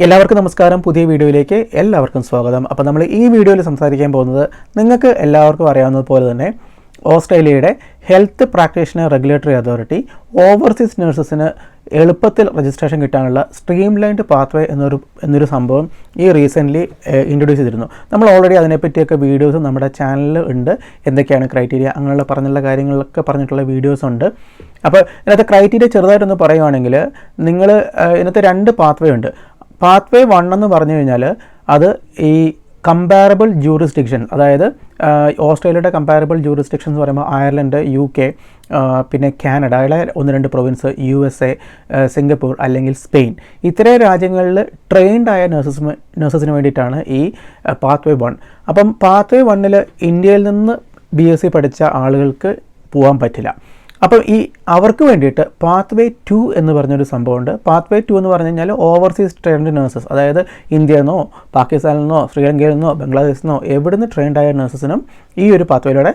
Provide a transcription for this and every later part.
എല്ലാവർക്കും നമസ്കാരം. പുതിയ വീഡിയോയിലേക്ക് എല്ലാവർക്കും സ്വാഗതം. അപ്പോൾ നമ്മൾ ഈ വീഡിയോയിൽ സംസാരിക്കാൻ പോകുന്നത് നിങ്ങൾക്ക് എല്ലാവർക്കും അറിയാവുന്നതുപോലെ തന്നെ ഓസ്ട്രേലിയയുടെ health practitioner regulatory authority overseas നഴ്സസിന് എളുപ്പത്തിൽ രജിസ്ട്രേഷൻ കിട്ടാനുള്ള സ്ട്രീം ലൈൻഡ് പാത്വേ എന്നൊരു സംഭവം ഈ റീസെൻ്റ്ലി ഇൻട്രൊഡ്യൂസ് ചെയ്തിരുന്നു. നമ്മൾ ഓൾറെഡി അതിനെപ്പറ്റിയൊക്കെ വീഡിയോസ് നമ്മുടെ ചാനലിൽ ഉണ്ട്. എന്തൊക്കെയാണ് ക്രൈറ്റീരിയ അങ്ങനെയുള്ള പറഞ്ഞുള്ള കാര്യങ്ങളൊക്കെ പറഞ്ഞിട്ടുള്ള വീഡിയോസ് ഉണ്ട്. അപ്പോൾ ഇതിനകത്ത് ക്രൈറ്റീരിയ ചെറുതായിട്ടൊന്ന് പറയുവാണെങ്കിൽ നിങ്ങൾ ഇതിനകത്ത് രണ്ട് പാത്വേ ഉണ്ട്. പാത്വേ 1 എന്ന് പറഞ്ഞു കഴിഞ്ഞാൽ അത് ഈ കമ്പാരബിൾ ജൂറിസ്ഡിക്ഷൻ, അതായത് ഓസ്ട്രേലിയയുടെ കമ്പാരബിൾ ജൂറിസ്ഡിക്ഷൻ എന്ന് പറയുമ്പോൾ അയർലൻഡ്, UK, പിന്നെ കാനഡയുടെ 1-2 പ്രൊവിൻസ്, USA, സിംഗപ്പൂർ അല്ലെങ്കിൽ സ്പെയിൻ, ഇത്തരം രാജ്യങ്ങളിൽ ട്രെയിൻഡ് ആയ നഴ്സസിന് വേണ്ടിയിട്ടാണ് ഈ പാത്വേ 1. അപ്പം പാത്വേ 1-ൽ ഇന്ത്യയിൽ നിന്ന് BSc പഠിച്ച ആളുകൾക്ക് പോകാൻ പറ്റില്ല. അപ്പം അവർക്ക് വേണ്ടിയിട്ട് പാത്വേ 2 എന്ന് പറഞ്ഞൊരു സംഭവമുണ്ട്. പാത്വേ 2 എന്ന് പറഞ്ഞു കഴിഞ്ഞാൽ ഓവർസീസ് ട്രെയിൻഡ് നഴ്സസ്, അതായത് ഇന്ത്യയിൽ നിന്നോ പാകിസ്ഥാനിൽ നിന്നോ ശ്രീലങ്കയിൽ നിന്നോ ബംഗ്ലാദേശിൽ നിന്നോ എവിടുന്ന് ട്രെയിൻഡ് ആയ നഴ്സസിനും ഈ ഒരു പാത്വേയിലൂടെ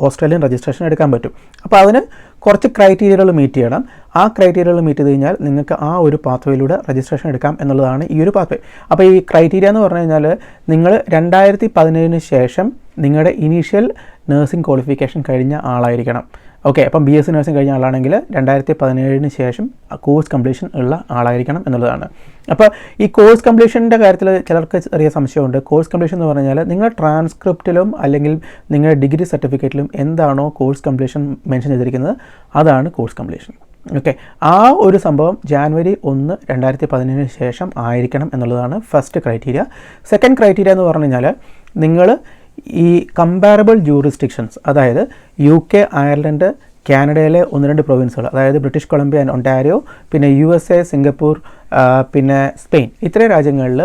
ഓസ്ട്രേലിയൻ രജിസ്ട്രേഷൻ എടുക്കാൻ പറ്റും. അപ്പോൾ അതിന് കുറച്ച് ക്രൈറ്റീരിയകൾ മീറ്റ് ചെയ്യണം. ആ ക്രൈറ്റീരിയകൾ മീറ്റ് ചെയ്ത് കഴിഞ്ഞാൽ നിങ്ങൾക്ക് ആ ഒരു പാത്വേയിലൂടെ രജിസ്ട്രേഷൻ എടുക്കാം എന്നുള്ളതാണ് ഈ ഒരു പാത്വേ. അപ്പോൾ ഈ ക്രൈറ്റീരിയ എന്ന് പറഞ്ഞു കഴിഞ്ഞാൽ നിങ്ങൾ 2017 ശേഷം നിങ്ങളുടെ ഇനീഷ്യൽ നഴ്സിംഗ് ക്വാളിഫിക്കേഷൻ കഴിഞ്ഞ ആളായിരിക്കണം. ഓക്കെ, അപ്പം BSc നഴ്സിംഗ് കഴിഞ്ഞ ആളാണെങ്കിൽ 2017 ശേഷം കോഴ്സ് കംപ്ലീഷൻ ഉള്ള ആളായിരിക്കണം എന്നുള്ളതാണ്. അപ്പോൾ ഈ കോഴ്സ് കംപ്ലീഷൻ്റെ കാര്യത്തിൽ ചിലർക്ക് ചെറിയ സംശയമുണ്ട്. കോഴ്സ് കംപ്ലീഷൻ എന്ന് പറഞ്ഞാൽ നിങ്ങൾ ട്രാൻസ്ക്രിപ്റ്റിലും അല്ലെങ്കിൽ നിങ്ങളുടെ ഡിഗ്രി സർട്ടിഫിക്കറ്റിലും എന്താണോ കോഴ്സ് കംപ്ലീഷൻ മെൻഷൻ ചെയ്തിരിക്കുന്നത് അതാണ് കോഴ്സ് കംപ്ലീഷൻ. ഓക്കെ, ആ ഒരു സംഭവം January 1, 2017 ശേഷം ആയിരിക്കണം എന്നുള്ളതാണ് ഫസ്റ്റ് ക്രൈറ്റീരിയ. സെക്കൻഡ് ക്രൈറ്റീരിയ എന്ന് പറഞ്ഞു കഴിഞ്ഞാൽ നിങ്ങൾ ഈ കമ്പാരബിൾ ജൂറിസ്ഡിക്ഷൻസ്, അതായത് UK, അയർലൻഡ്, കാനഡയിലെ 1-2 പ്രൊവിൻസുകൾ, അതായത് ബ്രിട്ടീഷ് കൊളംബിയ ആൻഡ് ഒണ്ടാരിയോ, പിന്നെ USA, സിംഗപ്പൂർ, പിന്നെ സ്പെയിൻ, ഇത്രയും രാജ്യങ്ങളിൽ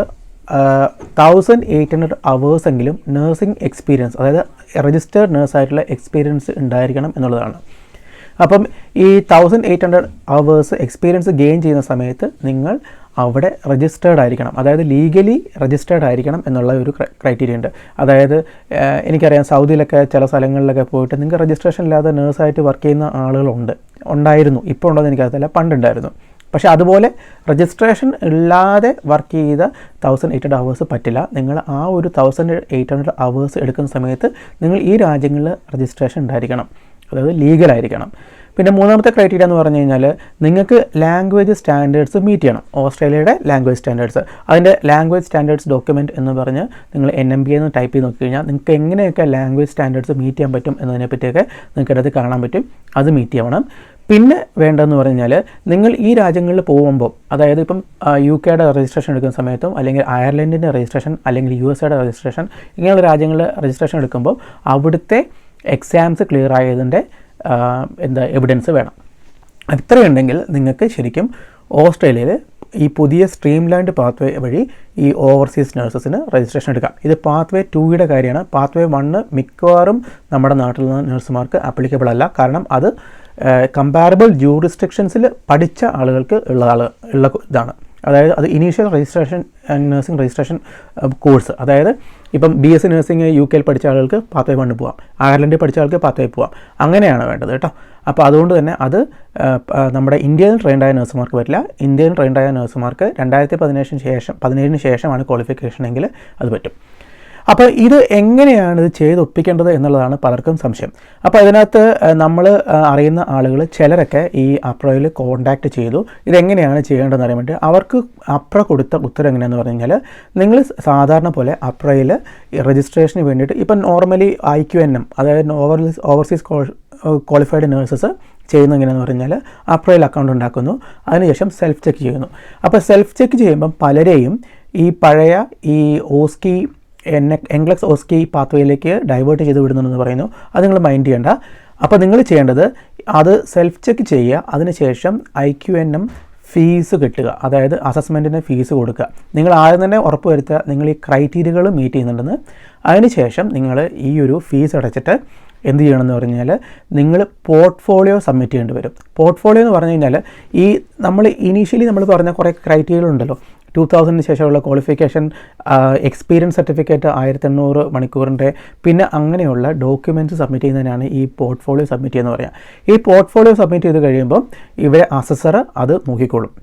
1800 hours എങ്കിലും നഴ്സിംഗ് എക്സ്പീരിയൻസ്, അതായത് രജിസ്റ്റേർഡ് നേഴ്സായിട്ടുള്ള എക്സ്പീരിയൻസ് ഉണ്ടായിരിക്കണം എന്നുള്ളതാണ്. അപ്പം ഈ 1800 hours എക്സ്പീരിയൻസ് ഗെയിൻ ചെയ്യുന്ന സമയത്ത് നിങ്ങൾ അവിടെ രജിസ്റ്റേർഡ് ആയിരിക്കണം, അതായത് ലീഗലി രജിസ്റ്റേർഡ് ആയിരിക്കണം എന്നുള്ള ഒരു ക്രൈറ്റീരിയ ഉണ്ട്. അതായത് എനിക്കറിയാം സൗദിയിലൊക്കെ ചില സ്ഥലങ്ങളിലൊക്കെ പോയിട്ട് നിങ്ങൾക്ക് രജിസ്ട്രേഷൻ ഇല്ലാതെ നേഴ്സായിട്ട് വർക്ക് ചെയ്യുന്ന ഉണ്ടായിരുന്നു. ഇപ്പോൾ ഉണ്ടോയെന്ന് എനിക്കറിയത്തില്ല, പണ്ടുണ്ടായിരുന്നു. പക്ഷേ അതുപോലെ രജിസ്ട്രേഷൻ ഇല്ലാതെ വർക്ക് ചെയ്ത 1800 hours പറ്റില്ല. നിങ്ങൾ ആ ഒരു 1800 hours എടുക്കുന്ന സമയത്ത് നിങ്ങൾ ഈ രാജ്യങ്ങളിൽ രജിസ്ട്രേഷൻ ഉണ്ടായിരിക്കണം, അതായത് ലീഗലായിരിക്കണം. പിന്നെ മൂന്നാമത്തെ ക്രൈറ്റീരിയ എന്ന് പറഞ്ഞു കഴിഞ്ഞാൽ നിങ്ങൾക്ക് ലാംഗ്വേജ് സ്റ്റാൻഡേർഡ്സ് മീറ്റ് ചെയ്യണം. ഓസ്ട്രേലിയയുടെ ലാംഗ്വേജ് സ്റ്റാൻഡേർഡ്സ്, അതിൻ്റെ ലാംഗ്വേജ് സ്റ്റാൻഡേർഡ്സ് ഡോക്യുമെൻറ്റ് എന്ന് പറഞ്ഞ് നിങ്ങൾ NMBA എന്ന് ടൈപ്പ് ചെയ്ത് നോക്കിക്കഴിഞ്ഞാൽ നിങ്ങൾക്ക് എങ്ങനെയൊക്കെ ലാംഗ്വേജ് സ്റ്റാൻഡേർഡ്സ് മീറ്റ് ചെയ്യാൻ പറ്റും എന്നതിനെപ്പറ്റിയൊക്കെ നിങ്ങൾക്ക് അടുത്ത് കാണാൻ പറ്റും. അത് മീറ്റ് ചെയ്യണം. പിന്നെ വേണ്ടതെന്ന് പറഞ്ഞാൽ നിങ്ങൾ ഈ രാജ്യങ്ങളിൽ പോകുമ്പോൾ, അതായത് ഇപ്പം UKയുടെ രജിസ്ട്രേഷൻ എടുക്കുന്ന സമയത്തും അല്ലെങ്കിൽ അയർലൻഡിൻ്റെ രജിസ്ട്രേഷൻ അല്ലെങ്കിൽ USAയുടെ രജിസ്ട്രേഷൻ, ഇങ്ങനെയുള്ള രാജ്യങ്ങളിൽ രജിസ്ട്രേഷൻ എടുക്കുമ്പോൾ അവിടുത്തെ എക്സാംസ് ക്ലിയർ ആയതിൻ്റെ എവിഡൻസ് വേണം. ഇത്രയുണ്ടെങ്കിൽ നിങ്ങൾക്ക് ശരിക്കും ഓസ്ട്രേലിയയിൽ ഈ പുതിയ സ്ട്രീം ലൈൻഡ് പാത്വേ വഴി ഈ ഓവർസീസ് നഴ്സസിന് രജിസ്ട്രേഷൻ എടുക്കാം. ഇത് പാത്വേ 2യുടെ കാര്യമാണ്. പാത്വേ 1 മിക്കവാറും നമ്മുടെ നാട്ടിൽ നിന്ന് നഴ്സുമാർക്ക് ആപ്ലിക്കബിൾ അല്ല. കാരണം അത് കമ്പാരബിൾ ജൂറിസ്ഡിക്ഷൻസിൽ പഠിച്ച ആളുകൾക്ക് ഉള്ള ഇതാണ്. അതായത് അത് initial registration nursing registration course, അതായത് ഇപ്പം BSc നഴ്സിംഗ് UKയിൽ പഠിച്ച ആളുകൾക്ക് പാത്വേ 1 പോവാം, അയർലൻഡിൽ പഠിച്ച ആൾക്ക് പാത്വേ പോവാം. അങ്ങനെയാണ് വേണ്ടത് കേട്ടോ. അപ്പോൾ അതുകൊണ്ട് തന്നെ അത് നമ്മുടെ ഇന്ത്യയിൽ ട്രെയിൻഡ് ആയ നഴ്സുമാർക്ക് പറ്റില്ല. ഇന്ത്യയിൽ ട്രെയിൻഡ് ആയ നഴ്സുമാർക്ക് 2017 ശേഷമാണ് ക്വാളിഫിക്കേഷൻ എങ്കിൽ അത് പറ്റും. അപ്പോൾ ഇത് എങ്ങനെയാണ് ഇത് ചെയ്തൊപ്പിക്കേണ്ടത് എന്നുള്ളതാണ് പലർക്കും സംശയം. അപ്പോൾ അതിനകത്ത് നമ്മൾ അറിയുന്ന ആളുകൾ ചിലരൊക്കെ ഈ അപ്രയിൽ കോൺടാക്റ്റ് ചെയ്തു. ഇതെങ്ങനെയാണ് ചെയ്യേണ്ടതെന്ന് അറിയാൻ വേണ്ടി അവർക്ക് അപ്ര കൊടുത്ത ഉത്തരം എങ്ങനെയാണെന്ന് പറഞ്ഞു കഴിഞ്ഞാൽ, നിങ്ങൾ സാധാരണ പോലെ അപ്രയിൽ രജിസ്ട്രേഷന് വേണ്ടിയിട്ട് ഇപ്പം നോർമലി IQNM, അതായത് ഓവർസീസ് ക്വാളിഫൈഡ് നഴ്സസ് ചെയ്യുന്ന എങ്ങനെയാണെന്ന് പറഞ്ഞാൽ അപ്രയിൽ അക്കൗണ്ട് ഉണ്ടാക്കുന്നു, അതിനുശേഷം സെൽഫ് ചെക്ക് ചെയ്യുന്നു. അപ്പോൾ സെൽഫ് ചെക്ക് ചെയ്യുമ്പം പലരെയും ഈ പഴയ ഈ ഓസ്കി NCLEX ഓസ്കി പാത്വേയിലേക്ക് ഡൈവേർട്ട് ചെയ്ത് വിടുന്നുണ്ടെന്ന് പറയുന്നു. അത് നിങ്ങൾ മൈൻഡ് ചെയ്യേണ്ട. അപ്പോൾ നിങ്ങൾ ചെയ്യേണ്ടത് അത് സെൽഫ് ചെക്ക് ചെയ്യുക, അതിനുശേഷം IQNM ഫീസ് കിട്ടുക, അതായത് അസസ്മെൻറ്റിന് ഫീസ് കൊടുക്കുക. നിങ്ങൾ ആദ്യം തന്നെ ഉറപ്പ് വരുത്തുക നിങ്ങൾ ഈ ക്രൈറ്റീരിയകൾ മീറ്റ് ചെയ്യുന്നുണ്ടെന്ന്. അതിനുശേഷം നിങ്ങൾ ഈ ഒരു ഫീസ് അടച്ചിട്ട് എന്ത് ചെയ്യണമെന്ന് പറഞ്ഞാൽ നിങ്ങൾ പോർട്ട്ഫോളിയോ സബ്മിറ്റ് ചെയ്യേണ്ടി വരും. പോർട്ട്ഫോളിയോ എന്ന് പറഞ്ഞു കഴിഞ്ഞാൽ ഈ നമ്മൾ ഇനീഷ്യലി നമ്മൾ പറഞ്ഞ കുറേ ക്രൈറ്റീരിയകൾ ഉണ്ടല്ലോ. 2000 ശേഷമുള്ള ക്വാളിഫിക്കേഷൻ, എക്സ്പീരിയൻസ് സർട്ടിഫിക്കറ്റ് 1800 മണിക്കൂറിൻ്റെ, പിന്നെ അങ്ങനെയുള്ള ഡോക്യുമെൻറ്റ്സ് സബ്മിറ്റ് ചെയ്യുന്നതിനാണ് ഈ പോർട്ട്ഫോളിയോ സബ്മിറ്റ് ചെയ്യുന്നത് പറയാം. ഈ പോർട്ട്ഫോളിയോ സബ്മിറ്റ് ചെയ്ത് കഴിയുമ്പോൾ ഇവരെ അസസർ അത് നോക്കിക്കോളും.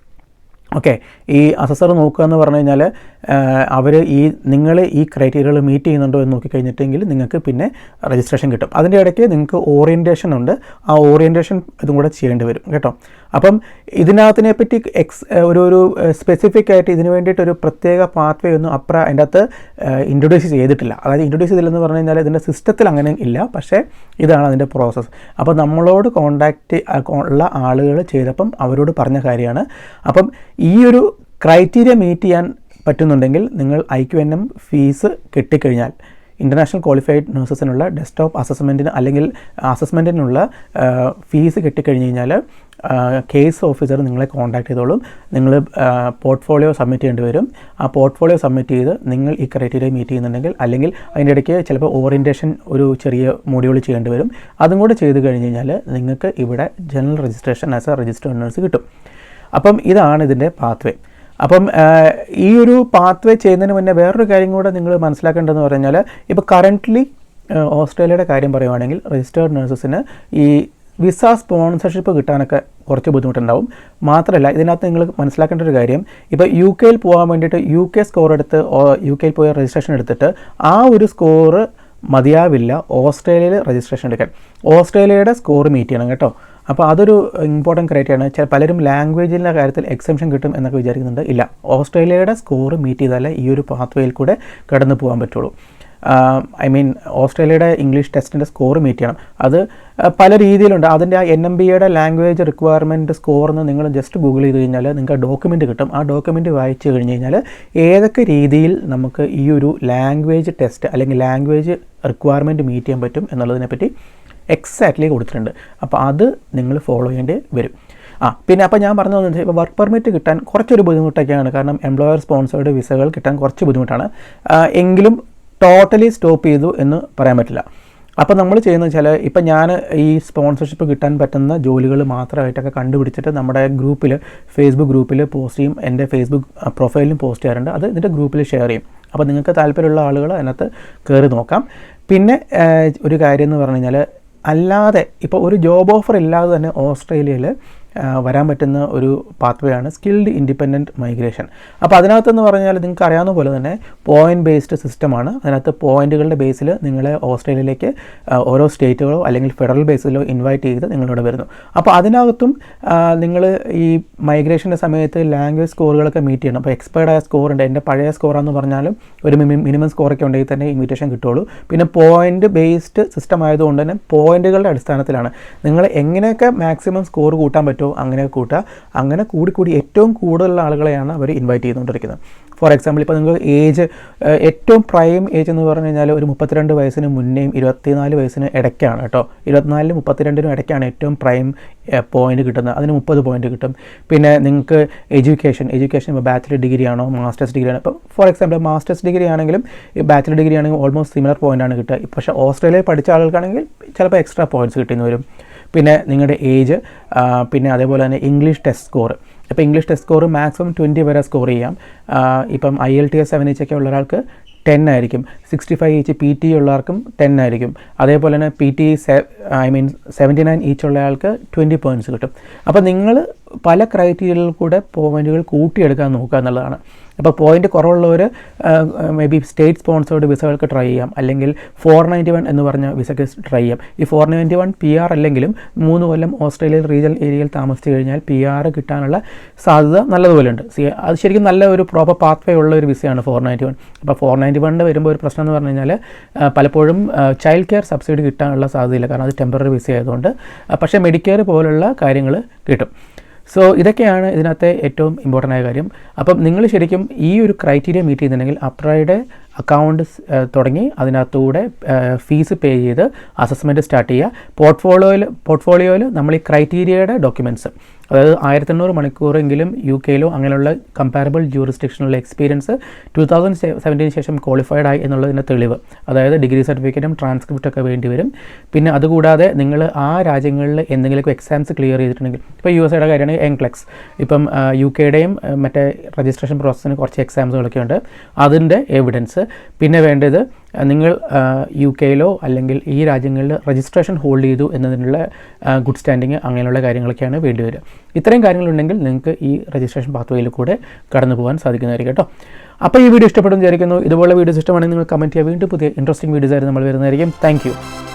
ഓക്കെ, ഈ അസസർ നോക്കുക എന്ന് പറഞ്ഞു കഴിഞ്ഞാൽ അവർ നിങ്ങൾ ഈ ക്രൈറ്റീരിയകൾ മീറ്റ് ചെയ്യുന്നുണ്ടോ എന്ന് നോക്കിക്കഴിഞ്ഞിട്ടെങ്കിൽ നിങ്ങൾക്ക് പിന്നെ രജിസ്ട്രേഷൻ കിട്ടും. അതിൻ്റെ ഇടയ്ക്ക് നിങ്ങൾക്ക് ഓറിയൻറ്റേഷൻ ഉണ്ട്, ആ ഓറിയൻറ്റേഷൻ ഇതും കൂടെ ചെയ്യേണ്ടി വരും കേട്ടോ. അപ്പം ഇതിനകത്തിനെപ്പറ്റി ഒരു സ്പെസിഫിക് ആയിട്ട് ഇതിന് വേണ്ടിയിട്ടൊരു പ്രത്യേക പാത്വേ ഒന്നും അതിൻ്റെ അകത്ത് ഇൻട്രൊഡ്യൂസ് ചെയ്തിട്ടില്ല. അതായത് ഇൻട്രൊഡ്യൂസ് ചെയ്തില്ലെന്ന് പറഞ്ഞു കഴിഞ്ഞാൽ ഇതിൻ്റെ സിസ്റ്റത്തിൽ അങ്ങനെ ഇല്ല, പക്ഷേ ഇതാണ് അതിൻ്റെ പ്രോസസ്സ്. അപ്പോൾ നമ്മളോട് കോൺടാക്റ്റ് ഉള്ള ആളുകൾ ചെയ്തപ്പം അവരോട് പറഞ്ഞ കാര്യമാണ്. അപ്പം ഈ ഒരു ക്രൈറ്റീരിയ മീറ്റ് ചെയ്യാൻ പറ്റുന്നുണ്ടെങ്കിൽ നിങ്ങൾ IQNM ഫീസ് കിട്ടിക്കഴിഞ്ഞാൽ ഇൻ്റർനാഷണൽ ക്വാളിഫൈഡ് നഴ്സസിനുള്ള ഡെസ്ക്ടോപ്പ് അസസ്മെൻറ്റിന് അല്ലെങ്കിൽ അസസ്മെൻറ്റിനുള്ള ഫീസ് കിട്ടിക്കഴിഞ്ഞ് കഴിഞ്ഞാൽ കേസ് ഓഫീസർ നിങ്ങളെ കോൺടാക്ട് ചെയ്തോളും. നിങ്ങൾ പോർട്ട്ഫോളിയോ സബ്മിറ്റ് ചെയ്യേണ്ടി വരും. ആ പോർട്ട്ഫോളിയോ സബ്മിറ്റ് ചെയ്ത് നിങ്ങൾ ഈ ക്രൈറ്റീരിയ മീറ്റ് ചെയ്യുന്നുണ്ടെങ്കിൽ, അല്ലെങ്കിൽ അതിൻ്റെ ഇടയ്ക്ക് ചിലപ്പോൾ ഓറിയൻറ്റേഷൻ ഒരു ചെറിയ മൊഡ്യൂൾ ചെയ്യേണ്ടി വരും. അതും കൂടെ ചെയ്ത് കഴിഞ്ഞ് കഴിഞ്ഞാൽ നിങ്ങൾക്ക് ഇവിടെ general registration as A registered nurse കിട്ടും. അപ്പം ഇതാണ് ഇതിൻ്റെ പാത്വേ. അപ്പം ഈ ഒരു പാത്വേ ചെയ്യുന്നതിന് മുന്നേ വേറൊരു കാര്യം കൂടെ നിങ്ങൾ മനസ്സിലാക്കേണ്ടതെന്ന് പറഞ്ഞാൽ, ഇപ്പോൾ കറൻ്റ്ലി ഓസ്ട്രേലിയയുടെ കാര്യം പറയുവാണെങ്കിൽ രജിസ്റ്റേർഡ് നഴ്സസിന് ഈ വിസ സ്പോൺസർഷിപ്പ് കിട്ടാനൊക്കെ കുറച്ച് ബുദ്ധിമുട്ടുണ്ടാവും. മാത്രമല്ല ഇതിനകത്ത് നിങ്ങൾ മനസ്സിലാക്കേണ്ട ഒരു കാര്യം, ഇപ്പോൾ UK പോകാൻ വേണ്ടിയിട്ട് UK സ്കോർ എടുത്ത് UK പോയ രജിസ്ട്രേഷൻ എടുത്തിട്ട് ആ ഒരു സ്കോറ് മതിയാവില്ല ഓസ്ട്രേലിയയിൽ രജിസ്ട്രേഷൻ എടുക്കാൻ. ഓസ്ട്രേലിയയുടെ സ്കോർ മീറ്റ് ചെയ്യണം കേട്ടോ. അപ്പോൾ അതൊരു ഇമ്പോർട്ടൻറ്റ് ക്രൈറ്റീരിയയാണ്. പലരും ലാംഗ്വേജിൻ്റെ കാര്യത്തിൽ എക്സംഷൻ കിട്ടും എന്നൊക്കെ വിചാരിക്കുന്നുണ്ട്. ഇല്ല, ഓസ്ട്രേലിയയുടെ സ്കോർ മീറ്റ് ചെയ്താലേ ഈ ഒരു പാത്വേയിൽ കൂടെ കടന്നു പോകാൻ പറ്റുള്ളൂ. ഓസ്ട്രേലിയയുടെ ഇംഗ്ലീഷ് ടെസ്റ്റിൻ്റെ സ്കോർ മീറ്റ് ചെയ്യണം. അത് പല രീതിയിലുണ്ട്. അതിൻ്റെ ആ NMBയുടെ ലാംഗ്വേജ് റിക്വയർമെൻറ്റ് സ്കോർ എന്ന് നിങ്ങൾ ജസ്റ്റ് ഗൂഗിൾ ചെയ്ത് കഴിഞ്ഞാൽ നിങ്ങൾക്ക് ഡോക്യുമെൻറ്റ് കിട്ടും. ആ ഡോക്യുമെൻറ്റ് വായിച്ച് കഴിഞ്ഞ് കഴിഞ്ഞാൽ ഏതൊക്കെ രീതിയിൽ നമുക്ക് ഈ ഒരു ലാംഗ്വേജ് ടെസ്റ്റ് അല്ലെങ്കിൽ ലാംഗ്വേജ് റിക്വയർമെൻറ്റ് മീറ്റ് ചെയ്യാൻ പറ്റും എന്നുള്ളതിനെപ്പറ്റി എക്സാക്ട്ലി കൊടുത്തിട്ടുണ്ട്. അപ്പോൾ അത് നിങ്ങൾ ഫോളോ ചെയ്യേണ്ടി വരും. പിന്നെ അപ്പോൾ ഞാൻ പറഞ്ഞു തന്നത് ഇപ്പോൾ വർക്ക് പെർമിറ്റ് കിട്ടാൻ കുറച്ചൊരു ബുദ്ധിമുട്ടൊക്കെയാണ്. കാരണം എംപ്ലോയർ സ്പോൺസേർഡ് വിസകൾ കിട്ടാൻ കുറച്ച് ബുദ്ധിമുട്ടാണ്. എങ്കിലും ടോട്ടലി സ്റ്റോപ്പ് ചെയ്തു എന്ന് പറയാൻ പറ്റില്ല. അപ്പോൾ നമ്മൾ ചെയ്യുന്നത് വെച്ചാൽ, ഇപ്പം ഞാൻ ഈ സ്പോൺസർഷിപ്പ് കിട്ടാൻ പറ്റുന്ന ജോലികൾ മാത്രമായിട്ടൊക്കെ കണ്ടുപിടിച്ചിട്ട് നമ്മുടെ ഗ്രൂപ്പിൽ, ഫേസ്ബുക്ക് ഗ്രൂപ്പിൽ പോസ്റ്റ് ചെയ്യും. എൻ്റെ ഫേസ്ബുക്ക് പ്രൊഫൈലിലും പോസ്റ്റ് ചെയ്യാറുണ്ട്. അത് ഇതിൻ്റെ ഗ്രൂപ്പിൽ ഷെയർ ചെയ്യും. അപ്പോൾ നിങ്ങൾക്ക് താല്പര്യമുള്ള ആളുകൾ അതിനകത്ത് കയറി നോക്കാം. പിന്നെ ഒരു കാര്യം എന്ന് പറഞ്ഞു കഴിഞ്ഞാൽ, അല്ലാതെ ഇപ്പോൾ ഒരു ജോബ് ഓഫർ ഇല്ലാതെ തന്നെ ഓസ്ട്രേലിയയിൽ വരാൻ പറ്റുന്ന ഒരു പാത്വേ ആണ് സ്കിൽഡ് ഇൻഡിപെൻഡൻറ്റ് മൈഗ്രേഷൻ. അപ്പോൾ അതിനകത്തെന്ന് പറഞ്ഞാൽ നിങ്ങൾക്ക് അറിയാവുന്ന പോലെ തന്നെ പോയിൻ്റ് ബേസ്ഡ് സിസ്റ്റമാണ്. അതിനകത്ത് പോയിൻറ്റുകളുടെ ബേസിൽ നിങ്ങളെ ഓസ്ട്രേലിയയിലേക്ക് ഓരോ സ്റ്റേറ്റുകളോ അല്ലെങ്കിൽ ഫെഡറൽ ബേസിലോ ഇൻവൈറ്റ് ചെയ്ത് നിങ്ങളിവിടെ വരുന്നു. അപ്പോൾ അതിനകത്തും നിങ്ങൾ ഈ മൈഗ്രേഷൻ്റെ സമയത്ത് ലാംഗ്വേജ് സ്കോറുകളൊക്കെ മീറ്റ് ചെയ്യണം. അപ്പോൾ എക്സ്പയർഡ് ആയ സ്കോർ ഉണ്ട്. എൻ്റെ പഴയ സ്കോറാന്ന് പറഞ്ഞാലും ഒരു മിനിമം സ്കോറൊക്കെ ഉണ്ടെങ്കിൽ തന്നെ ഇൻവിറ്റേഷൻ കിട്ടുള്ളൂ. പിന്നെ പോയിൻ്റ് ബേസ്ഡ് സിസ്റ്റം ആയതുകൊണ്ട് തന്നെ പോയിൻറ്റുകളുടെ അടിസ്ഥാനത്തിലാണ് നിങ്ങൾ എങ്ങനെയൊക്കെ മാക്സിമം സ്കോർ കൂട്ടാൻ പറ്റുമോ അങ്ങനെ കൂട്ടുക. അങ്ങനെ കൂടി ഏറ്റവും കൂടുതലുള്ള ആളുകളെയാണ് അവർ ഇൻവൈറ്റ് ചെയ്തുകൊണ്ടിരിക്കുന്നത്. ഫോർ എക്സാമ്പിൾ, ഇപ്പോൾ നിങ്ങൾ ഏജ് ഏറ്റവും പ്രൈം ഏജ് എന്ന് പറഞ്ഞു കഴിഞ്ഞാൽ ഒരു 32 വയസ്സിന് മുന്നേയും 24 വയസ്സിന് ഇടയ്ക്കാണ് കേട്ടോ. 24-നും 32-നും ഇടയ്ക്കാണ് ഏറ്റവും പ്രൈം പോയിൻ്റ് കിട്ടുന്നത്. അതിന് 30 പോയിൻ്റ് കിട്ടും. പിന്നെ നിങ്ങൾക്ക് എഡ്യൂക്കേഷൻ ഇപ്പോൾ ബാച്ചിലർ ഡിഗ്രി ആണോ മാസ്റ്റേഴ്സ് ഡിഗ്രി ആണോ, ഇപ്പോൾ ഫോർ എക്സാമ്പിൾ മാസ്റ്റേഴ്സ് ഡിഗ്രി ആണെങ്കിലും ബാച്ചിലർ ഡിഗ്രി ആണെങ്കിൽ ഓൾമോസ്റ്റ് സിമിലർ പോയിൻ്റാണ് കിട്ടുക. പക്ഷേ ഓസ്ട്രേലിയയിൽ പഠിച്ച ആളുകൾക്കാണെങ്കിൽ ചിലപ്പോൾ എക്സ്ട്രാ പോയിൻറ്റ്സ് കിട്ടുന്നു വരും. പിന്നെ നിങ്ങളുടെ ഏജ്, പിന്നെ അതേപോലെ തന്നെ ഇംഗ്ലീഷ് ടെസ്റ്റ് സ്കോർ. ഇപ്പോൾ ഇംഗ്ലീഷ് ടെസ്റ്റ് സ്കോർ മാക്സിമം 20 വരെ സ്കോർ ചെയ്യാം. ഇപ്പം IELTS 7H ഒക്കെ ഉള്ള ഒരാൾക്ക് 10 ആയിരിക്കും. 65 PT ഉള്ളവർക്കും 10 ആയിരിക്കും. അതേപോലെ തന്നെ PT 79 ഉള്ള ആൾക്ക് 20 പോയിൻറ്റ്സ് കിട്ടും. അപ്പോൾ നിങ്ങൾ പല ക്രൈറ്റീരിയയിൽ കൂടെ പോയിൻറ്റുകൾ കൂട്ടിയെടുക്കാൻ നോക്കുക എന്നുള്ളതാണ്. അപ്പോൾ പോയിൻ്റ് കുറവുള്ളവർ മേ ബി സ്റ്റേറ്റ് സ്പോൺസേർഡ് വിസകൾക്ക് ട്രൈ ചെയ്യാം, അല്ലെങ്കിൽ 491 എന്ന് പറഞ്ഞ വിസയ്ക്ക് ട്രൈ ചെയ്യാം. ഈ 491 PR അല്ലെങ്കിലും 3 കൊല്ലം ഓസ്ട്രേലിയയിൽ റീജിയണൽ ഏരിയയിൽ താമസിച്ച് കഴിഞ്ഞാൽ PR കിട്ടാനുള്ള സാധ്യത നല്ലതുപോലെ ഉണ്ട്. അത് ശരിക്കും നല്ല ഒരു പ്രോപ്പർ പാത്വേ ഉള്ള ഒരു വിസയാണ് 491. അപ്പോൾ 491 വരുമ്പോൾ ഒരു പ്രശ്നം എന്ന് പറഞ്ഞു കഴിഞ്ഞാൽ പലപ്പോഴും ചൈൽഡ് കെയർ സബ്സിഡി കിട്ടാനുള്ള സാധ്യതയില്ല, കാരണം അത് ടെമ്പററി വിസ ആയതുകൊണ്ട്. പക്ഷേ മെഡിക്കെയർ പോലുള്ള കാര്യങ്ങൾ കിട്ടും. സോ ഇതൊക്കെയാണ് ഇതിനകത്തെ ഏറ്റവും ഇമ്പോർട്ടൻ്റ് ആയ കാര്യം. അപ്പം നിങ്ങൾ ശരിക്കും ഈ ഒരു ക്രൈറ്റീരിയ മീറ്റ് ചെയ്യുന്നുണ്ടെങ്കിൽ അപ്രൈയുടെ അക്കൗണ്ട് തുടങ്ങി അതിനകത്തൂടെ ഫീസ് പേ ചെയ്ത് അസസ്മെൻറ്റ് സ്റ്റാർട്ട് ചെയ്യുക. പോർട്ട്ഫോളിയോയിൽ നമ്മൾ ഈ ക്രൈറ്റീരിയയുടെ ഡോക്യുമെൻറ്റ്സ്, അതായത് 1800 മണിക്കൂറെങ്കിലും UK-ലോ അങ്ങനെയുള്ള കമ്പാരബിൾ ജൂറിസ്ഡിക്ഷനുള്ള എക്സ്പീരിയൻസ് 2017 ശേഷം ക്വാളിഫൈഡ് ആയി എന്നുള്ളതിൻ്റെ തെളിവ്, അതായത് ഡിഗ്രി സർട്ടിഫിക്കറ്റും ട്രാൻസ്ക്രിപ്റ്റൊക്കെ വേണ്ടി വരും. പിന്നെ അതുകൂടാതെ നിങ്ങൾ ആ രാജ്യങ്ങളിൽ എന്തെങ്കിലും എക്സാംസ് ക്ലിയർ ചെയ്തിട്ടുണ്ടെങ്കിൽ, ഇപ്പോൾ USA-യുടെ കാര്യമാണ് NCLEX, ഇപ്പം UK-യുടെയും മറ്റേ രജിസ്ട്രേഷൻ പ്രോസസ്സിന് കുറച്ച് എക്സാംസുകളൊക്കെ ഉണ്ട്, അതിൻ്റെ എവിഡൻസ്. പിന്നെ വേണ്ടത് നിങ്ങൾ യു കെയിലോ അല്ലെങ്കിൽ ഈ രാജ്യങ്ങളിൽ രജിസ്ട്രേഷൻ ഹോൾഡ് ചെയ്തു എന്നതിനുള്ള ഗുഡ് സ്റ്റാൻഡിങ് അങ്ങനെയുള്ള കാര്യങ്ങളൊക്കെയാണ് വേണ്ടി വരിക. ഇത്രയും കാര്യങ്ങളുണ്ടെങ്കിൽ നിങ്ങൾക്ക് ഈ രജിസ്ട്രേഷൻ പാത്വേയിൽ കൂടെ കടന്നു പോകാൻ സാധിക്കുന്നതായിരിക്കും കേട്ടോ. അപ്പോൾ ഈ വീഡിയോ ഇഷ്ടപ്പെടുന്നു വിചാരിക്കുന്നു. ഇതുപോലെ വീഡിയോസ് ഇഷ്ടമാണെങ്കിൽ നിങ്ങൾ കമൻറ്റ് ചെയ്യുക. വീണ്ടും പുതിയ ഇൻട്രസ്റ്റിംഗ് വീഡിയോസ് ആയിരുന്നു നമ്മൾ വരുന്നതായിരിക്കും. Thank you.